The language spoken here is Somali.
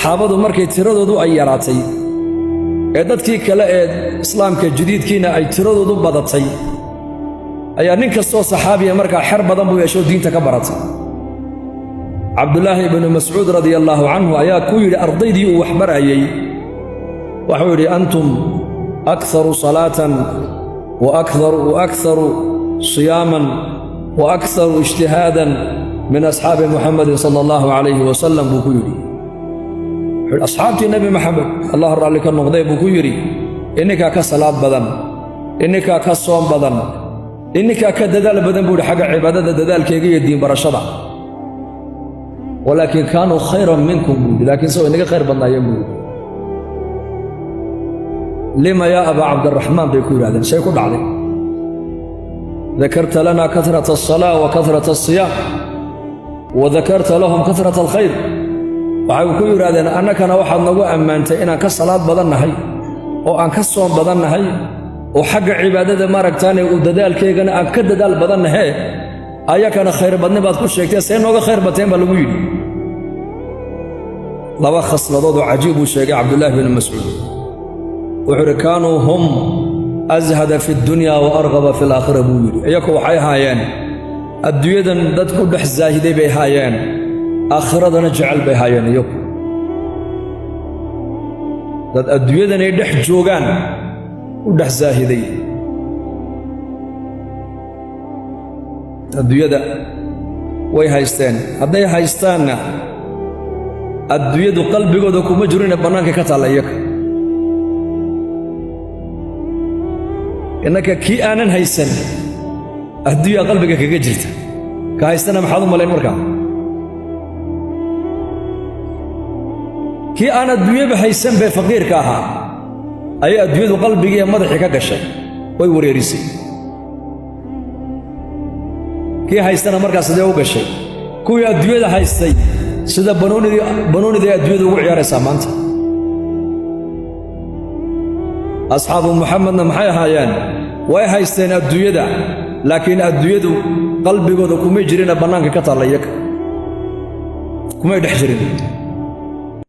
saxaabadu markay tiradoodu ay yaraatay ee dadkii kale ee islaamka jadiidkiina ay tiradoodu badatay ayaa nin kastoo saxaabiya markaa xer badan buu yeesho diinta ka baratay cabdullaahi ibnu mascuud radiyallaahu canhu ayaa ku yidhi ardaydii uu wax barayay wuxuu yidhi antum akharu salaatan wa akharu siyaaman wa akharu ijtihaadan min asxaabi muxamadin sala allahu calayhi wasalam buu ku yidhi asxaabtii nebi maxamed allah raalli ka noqday buu ku yidhi inninkaa ka salaad badan inninkaa ka soom badan inninkaa ka dadaal badan buu yidhi xagga cibaadada dadaalkeega iyo diin barashada walaakin kaanuu khayran minkum buu yidhi laakiin soo inaga khayr badnaayeen buu yidhi lima yaa abaa cabdiraxmaan bay ku yidhahdeen shay ku dhacday dakarta lana kasrata asalaa wa kasrata asiyaam wa dakarta lahum kasrata alkhayr waxay ku yidhahdeen annakana waxaad nagu ammaantay inaan ka salaad badan nahay oo aan ka soom badan nahay oo xagga cibaadada maaragtaane uu dadaalkeegana aan ka dadaal badan nahee ayakana khayr badni baad ku sheegtee see nooga khayr bateen baa lagu yidhi laba khasladood oo cajiib uu sheegay cabdullaahi bin mascuud wuxuu yidhi kaanuu hum ashada fi ddunyaa wa argaba fi alaakhira buu yidhi iyaku waxay haayeen adduunyadan dad ku dhex saahiday bay haayeen aakhiradana jecel bay haayeen iyagu dad adduunyadanay dhex joogaan u dhex saahiday adduunyada way haysteen hadday haystaanna adduunyadu qalbigooda kuma jiro inay bannaanka ka taalla iyaga innaka kii aanan haysan adduunyaa qalbiga kaga jirta ka haystana maxaad u malayn markaa kii aan adduunyaba haysan bay faqiirka ahaa ayay adduunyadu qalbigii madaxii ka gashay way wareerisay kii haystana markaas sidee u gashay kuwii adduunyada haystay sida banoonidii adduunyada ugu ciyaaraysaa maanta asxaabu muxamedna maxay ahaayeen way haysteen adduunyada laakiin adduunyadu qalbigooda kumay jirina bannaanka ka taalla iyaga kumay dhex jirin